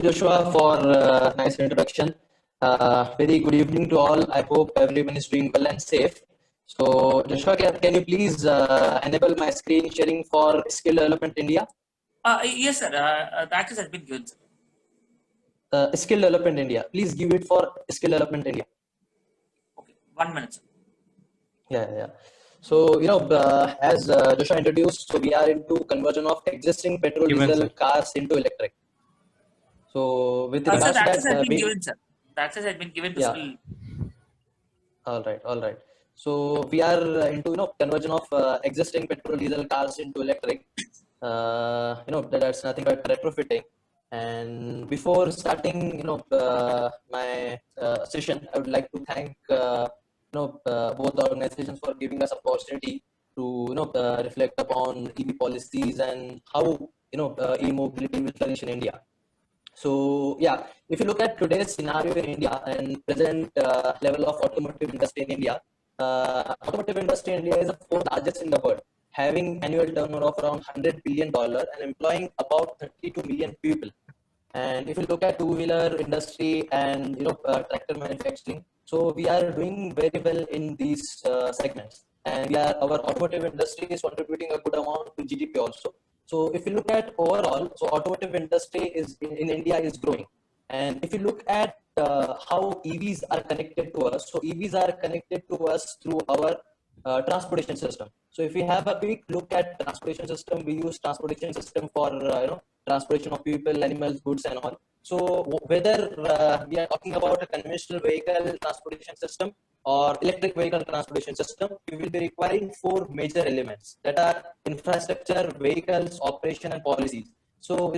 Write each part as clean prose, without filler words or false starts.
Joshua, for nice introduction. Very good evening to all. I hope everyone is doing well and safe. So, Joshua, can you please enable my screen sharing for Skill Development India? Yes, sir. The access has been given, sir. Skill Development India. Please give it for Skill Development India. Okay, 1 minute, sir. Yeah. So, as Joshua introduced, so we are into conversion of existing petrol diesel cars into electric. So, with Sir, regards the to access has that, been given, sir. The access has been given to yeah. skill. All right. So we are into conversion of existing petrol diesel cars into electric. That's nothing but retrofitting. And before starting, my session, I would like to thank both organizations for giving us opportunity to reflect upon EV policies and how e-mobility will flourish in India. So yeah, if you look at today's scenario in India and present level of automotive industry in India, automotive industry in India is the fourth largest in the world, having annual turnover of around $100 billion and employing about 32 million people. And if you look at two-wheeler industry and tractor manufacturing, so we are doing very well in these segments, and our automotive industry is contributing a good amount to GDP also. So if you look at overall, so automotive industry is in India is growing, and if you look at how EVs are connected to us, so EVs are connected to us through our transportation system. So if we have a quick look at transportation system, we use transportation system for transportation of people, animals, goods, and all. So whether we are talking about a conventional vehicle transportation system or electric vehicle transportation system, we will be requiring four major elements that are infrastructure, vehicles, operation, and policies. So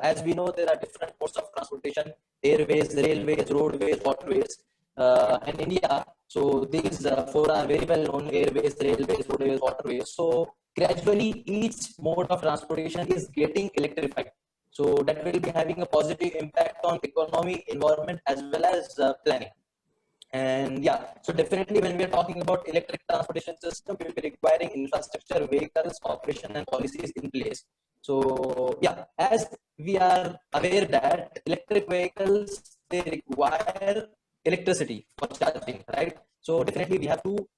as we know, there are different modes of transportation: airways, railways, roadways, waterways. And India, so these four are very well known: airways, railways, roadways, waterways. So gradually, each mode of transportation is getting electrified. So that will be having a positive impact on economy, environment, as well as planning. And yeah, so definitely when we are talking about electric transportation system, we will be requiring infrastructure, vehicles, operation, and policies in place. So yeah, as we are aware that electric vehicles, they require electricity for charging, right? So definitely we have to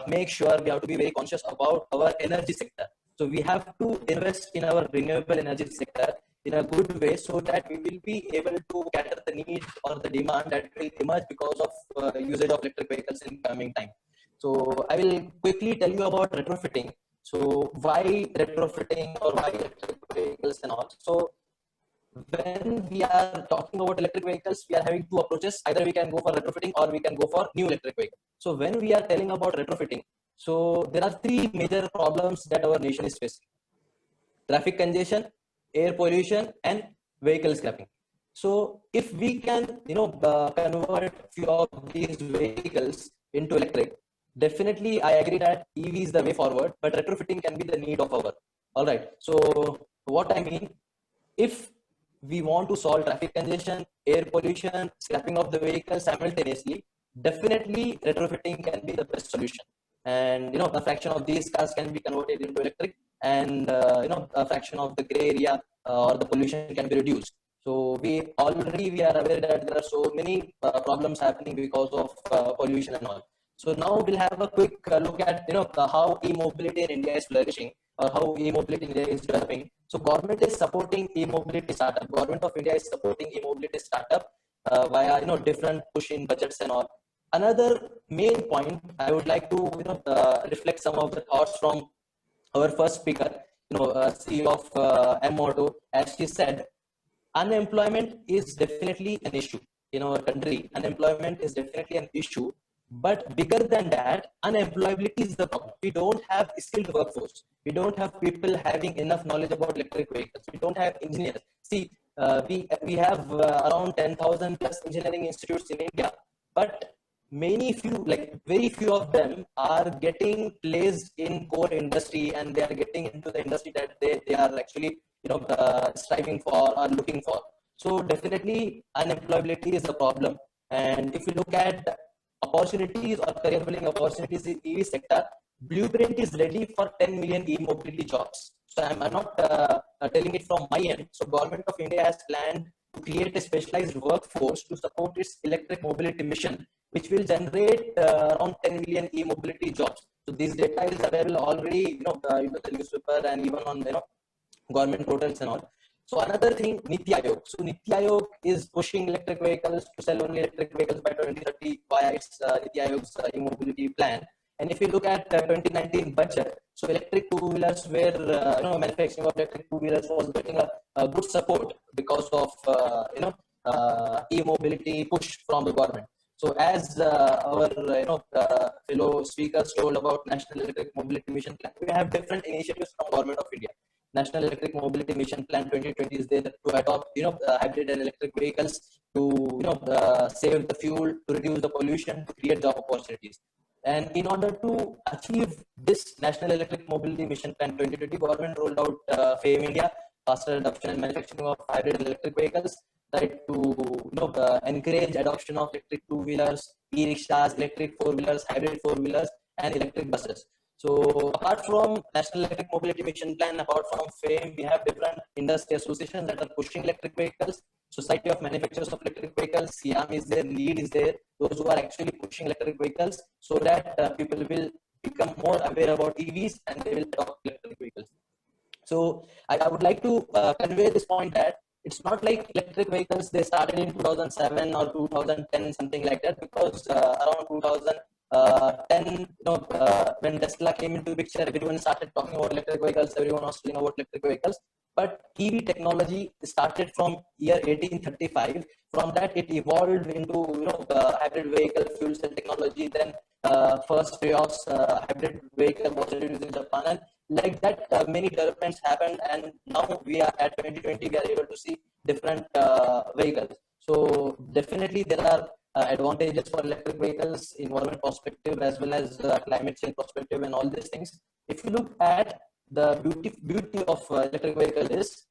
make sure, we have to be very conscious about our energy sector. So we have to invest in our renewable energy sector in a good way, so that we will be able to cater the need or the demand that will emerge because of usage of electric vehicles in coming time. So I will quickly tell you about retrofitting. So why retrofitting or why electric vehicles and all. So when we are talking about electric vehicles, we are having two approaches. Either we can go for retrofitting or we can go for new electric vehicle. So when we are telling about retrofitting, so there are three major problems that our nation is facing: traffic congestion, air pollution, and vehicle scrapping. So if we can, convert few of these vehicles into electric, definitely I agree that EV is the way forward, but retrofitting can be the need of our. All right. So what I mean, if we want to solve traffic congestion, air pollution, scrapping of the vehicle simultaneously, definitely retrofitting can be the best solution. And a fraction of these cars can be converted into electric, and a fraction of the gray area or the pollution can be reduced. So we are aware that there are so many problems happening because of pollution and all. So now we'll have a quick look at how e-mobility in India is flourishing, or how e-mobility in India is developing. So government is supporting e-mobility startup. Government of India is supporting e-mobility startup via different push in budgets and all. Another main point I would like to reflect some of the thoughts from our first speaker, CEO of M-Auto, as she said, unemployment is definitely an issue in our country. Unemployment is definitely an issue, but bigger than that, unemployability is the problem. We don't have skilled workforce. We don't have people having enough knowledge about electric vehicles. We don't have engineers. See, we have around 10,000 plus engineering institutes in India, but very few of them are getting placed in core industry, and they are getting into the industry that they are actually striving for or looking for. So definitely unemployability is a problem. And if you look at opportunities or career building opportunities in EV sector, Blueprint is ready for 10 million e-mobility jobs. So I'm not telling it from my end. So government of India has planned to create a specialized workforce to support its electric mobility mission, which will generate around 10 million e-mobility jobs. So this data is available already, in the newspaper and even on government portals and all. So another thing, Niti Aayog. So Niti Aayog is pushing electric vehicles to sell only electric vehicles by 2030 via its Niti Aayog's e-mobility plan. And if you look at 2019 budget, so electric two-wheelers were, manufacturing of electric two-wheelers was getting a good support because of, e-mobility push from the government. So as our fellow speakers told about National Electric Mobility Mission Plan, we have different initiatives from Government of India. National Electric Mobility Mission Plan 2020 is there to adopt hybrid and electric vehicles to save the fuel, to reduce the pollution, to create job opportunities. And in order to achieve this National Electric Mobility Mission Plan 2020, government rolled out FAME India, faster adoption and manufacturing of hybrid and electric vehicles, right, to encourage adoption of electric two-wheelers, e-rickshaws, electric four-wheelers, hybrid four-wheelers, and electric buses. So apart from National Electric Mobility Mission Plan, apart from FAME, we have different industry associations that are pushing electric vehicles. Society of Manufacturers of Electric Vehicles, SIAM is there, LEAD is there, those who are actually pushing electric vehicles so that people will become more aware about EVs and they will adopt electric vehicles. So I would like to convey this point that it's not like electric vehicles, they started in 2007 or 2010, something like that, because around 2010, when Tesla came into the picture, everyone started talking about electric vehicles, everyone was talking about electric vehicles. But EV technology started from year 1835. From that, it evolved into hybrid vehicle fuel cell technology. Then first Prius hybrid vehicle was introduced in Japan, and like that, many developments happened. And now we are at 2020. We are able to see different vehicles. So definitely there are advantages for electric vehicles, environment perspective as well as climate change perspective, and all these things. If you look at the beauty of electric vehicle is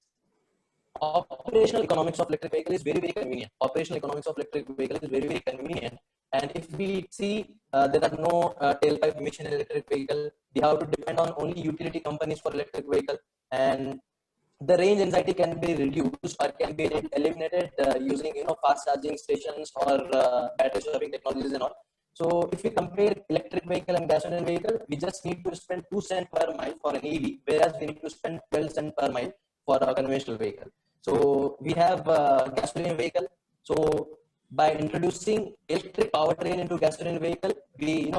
operational economics of electric vehicle is very, very convenient. Operational economics of electric vehicle is very, very convenient. And if we see there are no tailpipe emission in electric vehicle, we have to depend on only utility companies for electric vehicle, and the range anxiety can be reduced or can be eliminated using fast charging stations or battery swapping technologies and all. So if we compare electric vehicle and gasoline vehicle, we just need to spend 2 cents per mile for an EV, whereas we need to spend 12 cents per mile for a conventional vehicle. So we have gasoline vehicle. So by introducing electric powertrain into gasoline vehicle, we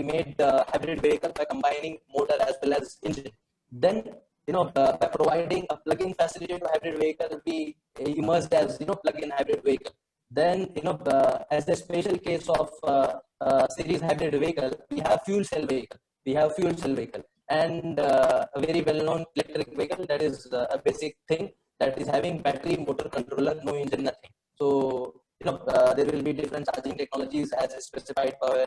made hybrid vehicle by combining motor as well as engine. Then by providing a plug-in facility to hybrid vehicle, we emerged as plug-in hybrid vehicle. Then as the special case of series hybrid vehicle, we have fuel cell vehicle. And a very well-known electric vehicle that is a basic thing that is having battery, motor, controller, no engine, nothing. So there will be different charging technologies as specified by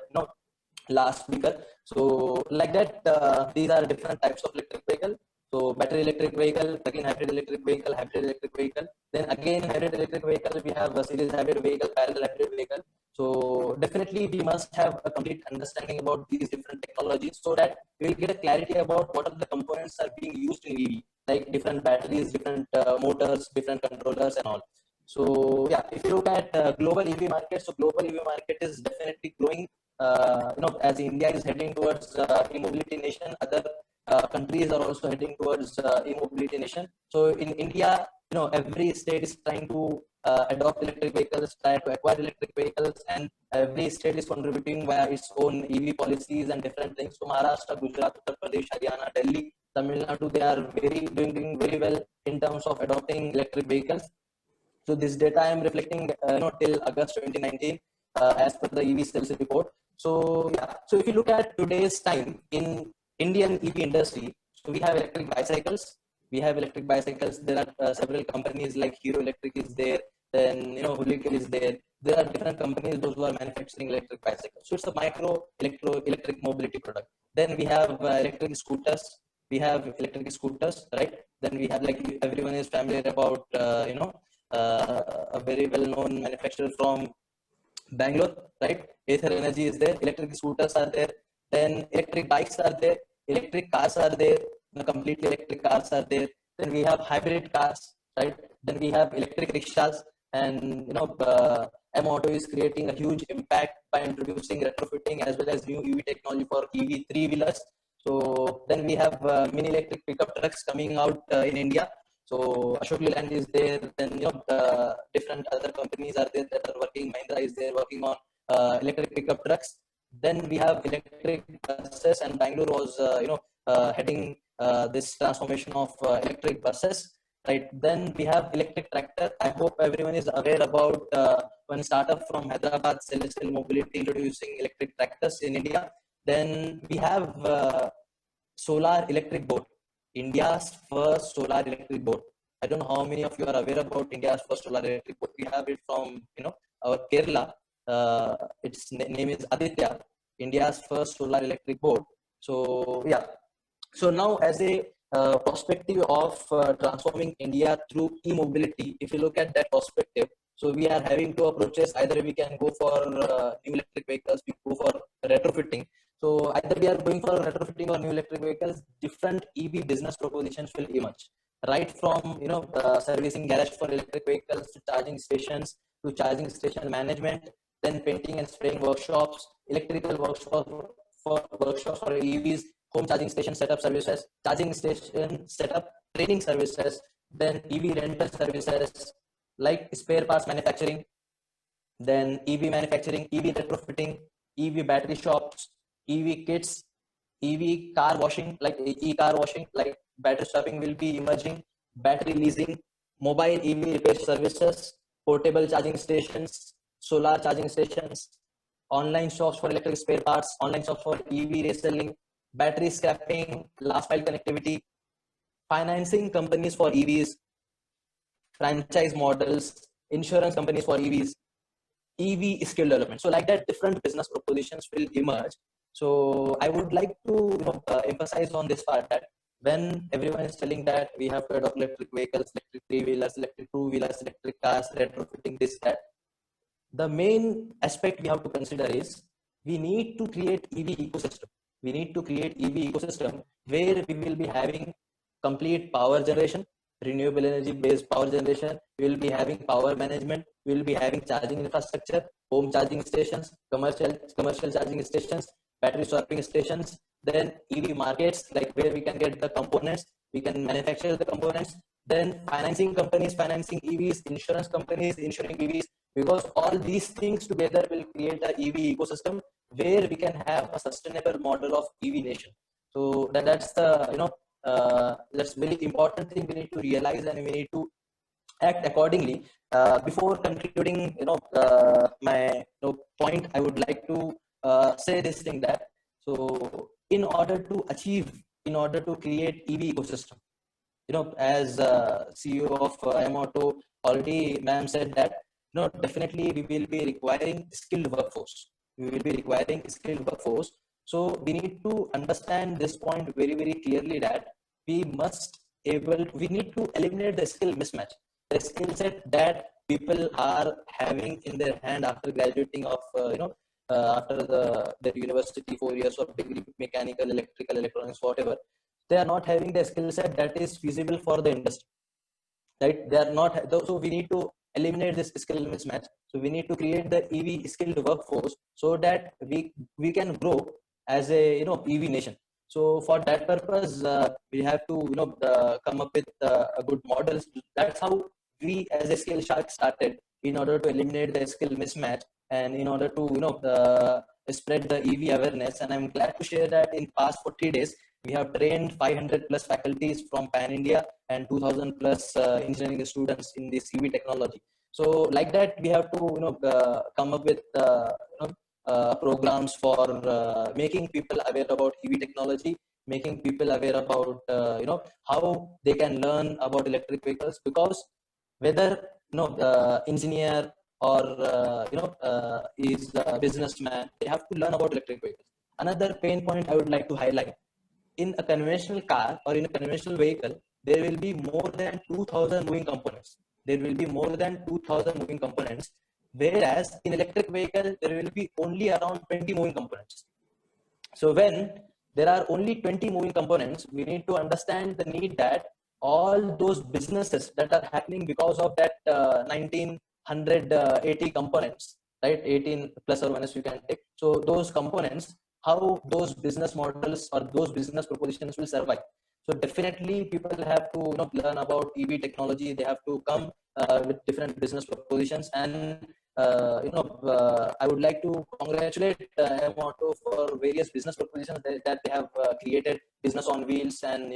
last speaker. So like that, these are different types of electric vehicle. So battery electric vehicle, plug-in hybrid electric vehicle, hybrid electric vehicle. Then again hybrid electric vehicle, we have a series hybrid vehicle, parallel hybrid vehicle. So definitely we must have a complete understanding about these different technologies so that we will get a clarity about what are the components are being used in EV, like different batteries, different motors, different controllers and all. So yeah, if you look at global EV market, so global EV market is definitely growing. As India is heading towards e-mobility nation, other countries are also heading towards e-mobility nation. So in India, every state is trying to adopt electric vehicles, try to acquire electric vehicles, and every state is contributing via its own EV policies and different things. So Maharashtra, Gujarat, Uttar Pradesh, Haryana, Delhi, Tamil Nadu, they are doing very well in terms of adopting electric vehicles. So this data I am reflecting till August 2019 as per the EV sales report. So yeah, so if you look at today's time in Indian EV industry, so we have electric bicycles. There are several companies like Hero Electric is there. Then Hulikel is there. There are different companies those who are manufacturing electric bicycles. So it's a electric mobility product. Then we have electric scooters. Right? Then we have, like everyone is familiar about a very well-known manufacturer from Bangalore, right? Ather Energy is there. Electric scooters are there. Then electric bikes are there. Electric cars are there. Completely electric cars are there. Then we have hybrid cars, right? Then we have electric rickshaws, and M Auto is creating a huge impact by introducing retrofitting as well as new EV technology for EV three-wheelers. So then we have mini electric pickup trucks coming out in India. So Ashok Leyland is there. Then different other companies are there that are working. Mahindra is there working on electric pickup trucks. Then we have electric buses, and Bangalore was heading this transformation of electric buses. Right. Then we have electric tractor. I hope everyone is aware about one startup from Hyderabad, Celestial Mobility, introducing electric tractors in India. Then we have solar electric boat, India's first solar electric boat. I don't know how many of you are aware about India's first solar electric boat. We have it from our Kerala. Its name is Aditya, India's first solar electric boat. So yeah. So now, as a perspective of transforming India through e-mobility, if you look at that perspective, so we are having two approaches. Either we can go for new electric vehicles, we go for retrofitting. So either we are going for retrofitting or new electric vehicles, different EV business propositions will emerge. Right from servicing garage for electric vehicles to charging stations to charging station management, then painting and spraying workshops, electrical workshops for EVs, home charging station setup services, charging station setup training services, then EV rental services like spare parts manufacturing, then EV manufacturing, EV retrofitting, EV battery shops, EV kits, EV car washing, like e-car washing, like battery swapping will be emerging, battery leasing, mobile EV repair services, portable charging stations, solar charging stations, online shops for electric spare parts, online shops for EV reselling, battery scrapping, last mile connectivity, financing companies for EVs, franchise models, insurance companies for EVs, EV skill development. So like that, different business propositions will emerge. So I would like to emphasize on this part that when everyone is telling that we have to adopt electric vehicles, electric three-wheelers, electric two-wheelers, electric cars, retrofitting this, that, the main aspect we have to consider is we need to create EV ecosystem. We need to create EV ecosystem where we will be having complete power generation, renewable energy based power generation. We will be having power management. We will be having charging infrastructure, home charging stations, commercial charging stations, battery swapping stations. Then EV markets, like where we can get the components, we can manufacture the components. Then financing companies financing EVs, insurance companies insuring EVs, because all these things together will create a EV ecosystem where we can have a sustainable model of EV nation. So that's the that's very important thing we need to realize, and we need to act accordingly. Before concluding, my point, I would like to say this thing that so in order to create EV ecosystem, as CEO of M Auto already, ma'am said that definitely we will be requiring skilled workforce. We will be requiring skilled workforce. So we need to understand this point very, very clearly that we need to eliminate the skill mismatch, the skill set that people are having in their hand after graduating of after their university 4 years of degree, mechanical, electrical, electronics, whatever. They are not having the skill set that is feasible for the industry, right? They are not. So we need to eliminate this skill mismatch. So we need to create the EV skilled workforce so that we can grow as a EV nation. So for that purpose, we have to come up with a good models. That's how we as a skill shark started, in order to eliminate the skill mismatch and in order to spread the EV awareness. And I'm glad to share that in past 40 days we have trained 500 plus faculties from Pan India and 2000 plus engineering students in this EV technology. So like that, we have to come up with programs for making people aware about EV technology, making people aware about how they can learn about electric vehicles, because whether engineer or is a businessman, they have to learn about electric vehicles. Another pain point I would like to highlight: in a conventional car or in a conventional vehicle, there will be more than 2000 moving components. There will be more than 2000 moving components, whereas in electric vehicle, there will be only around 20 moving components. So when there are only 20 moving components, we need to understand the need that all those businesses that are happening because of that 1980 components, right? 18 plus or minus you can take. So those components, how those business models or those business propositions will survive. So definitely people have to learn about EV technology. They have to come with different business propositions, and I would like to congratulate M-Auto for various business propositions that they have created, business on wheels, and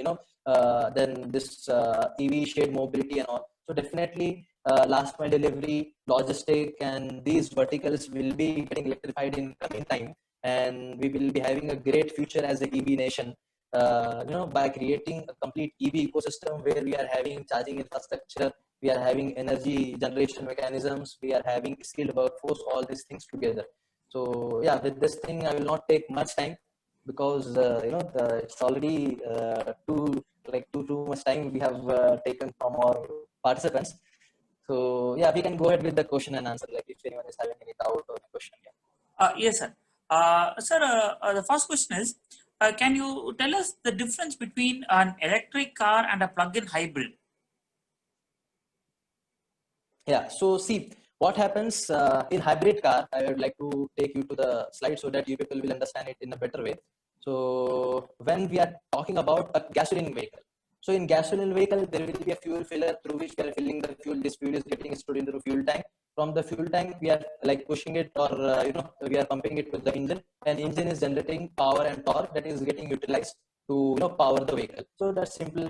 then this EV shared mobility and all. So definitely last mile delivery, logistic, and these verticals will be getting electrified in coming time, and we will be having a great future as a EV nation. By creating a complete EV ecosystem where we are having charging infrastructure, we are having energy generation mechanisms, we are having skilled workforce, all these things together. So yeah, with this thing, I will not take much time because it's already too much time we have taken from our participants. So yeah, we can go ahead with the question and answer. Like if anyone is having any doubt or question, yeah. Yes, sir. Sir, the first question is, can you tell us the difference between an electric car and a plug-in hybrid? Yeah. So see what happens in hybrid car. I would like to take you to the slide so that you people will understand it in a better way. So when we are talking about a gasoline vehicle, so in gasoline vehicle there will be a fuel filler through which we are filling the fuel. This fuel is getting stored into the fuel tank. From the fuel tank, we are like pushing it, or we are pumping it with the engine, and engine is generating power and torque that is getting utilized to power the vehicle. So that's simple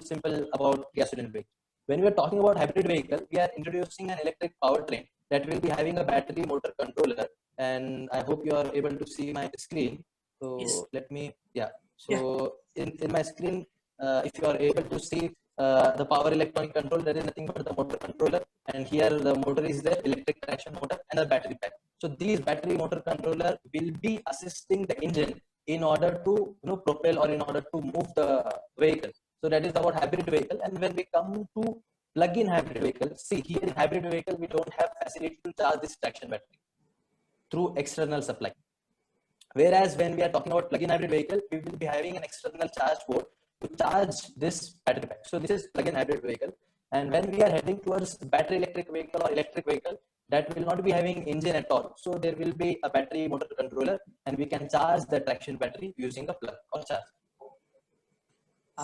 about gasoline vehicle. When we are talking about hybrid vehicle, we are introducing an electric powertrain that will be having a battery motor controller. And I hope you are able to see my screen. Yes. So let me, yeah. Yeah. So in my screen, if you are able to see the power electronic control, there is nothing but the motor controller. And here the motor is there, electric traction motor and a battery pack. So these battery motor controller will be assisting the engine in order to propel or in order to move the vehicle. So that is about hybrid vehicle. And when we come to plug-in hybrid vehicle, see here in hybrid vehicle we don't have facility to charge this traction battery through external supply. Whereas when we are talking about plug-in hybrid vehicle, we will be having an external charge port to charge this battery pack. So this is plug-in hybrid vehicle. And when we are heading towards battery electric vehicle or electric vehicle, that will not be having engine at all. So there will be a battery motor controller, and we can charge the traction battery using a plug or charge.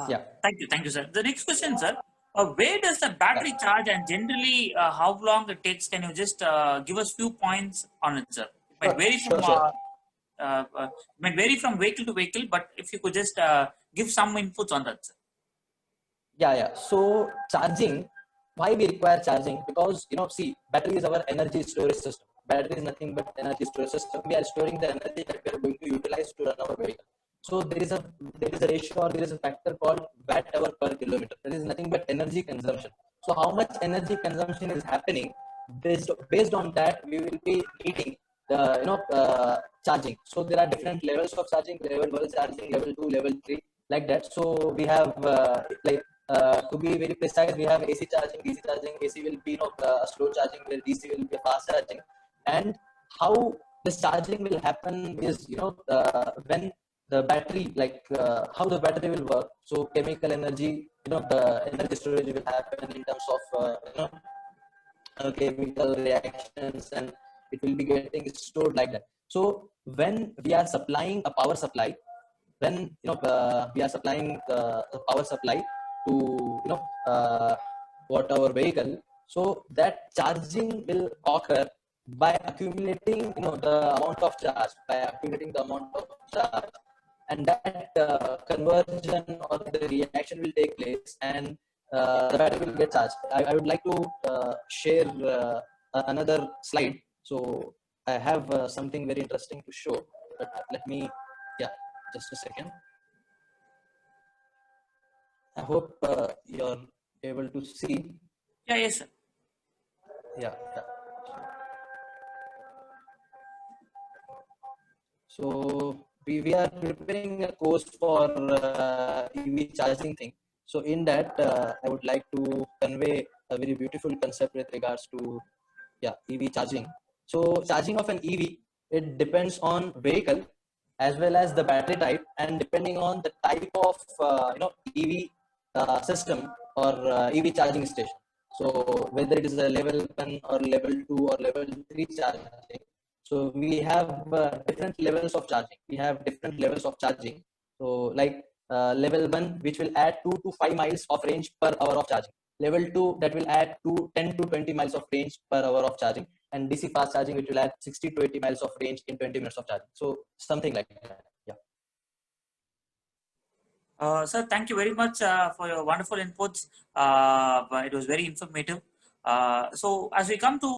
Yeah. Thank you, sir. The next question, sir. Where does the battery charge, and generally how long it takes? Can you just give us few points on it, sir? It might vary from Sure. might vary from vehicle to vehicle, but if you could just give some inputs on that, sir. Yeah. So charging, why we require charging? Because see, battery is our energy storage system. Battery is nothing but energy storage system. We are storing the energy that we are going to utilize to run our vehicle. So there is a ratio, or there is a factor called watt hour per kilometer. That is nothing but energy consumption. So how much energy consumption is happening, based on that we will be needing the charging. So there are different levels of charging: level 1 charging, level 2, level 3, like that. So we have to be very precise, we have AC charging, DC charging. AC will be slow charging, where DC will be fast charging. And how this charging will happen is when the battery, how the battery will work. So chemical energy, the energy storage will happen in terms of chemical reactions, and it will be getting stored like that. So when we are supplying a power supply, when we are supplying the power supply to what our vehicle, so that charging will occur by accumulating the amount of charge, and that conversion or the reaction will take place, and the battery will get charged. I would like to share another slide. So I have something very interesting to show, but let me, yeah, just a second. I hope you're able to see. Yeah, yes, sir. Yeah. So we are preparing a course for EV charging thing. So in that, I would like to convey a very beautiful concept with regards to EV charging. So charging of an EV, it depends on vehicle as well as the battery type, and depending on the type of EV system or EV charging station. So whether it is a level 1 or level 2 or level 3 charging, so we have different levels of charging. We have different levels of charging. So like level 1, which will add 2 to 5 miles of range per hour of charging. Level 2, that will add 10 to 20 miles of range per hour of charging. And DC fast charging, which will add 60 to 80 miles of range in 20 minutes of charging. So something like that. Yeah. Sir, thank you very much for your wonderful inputs. It was very informative. So as we come to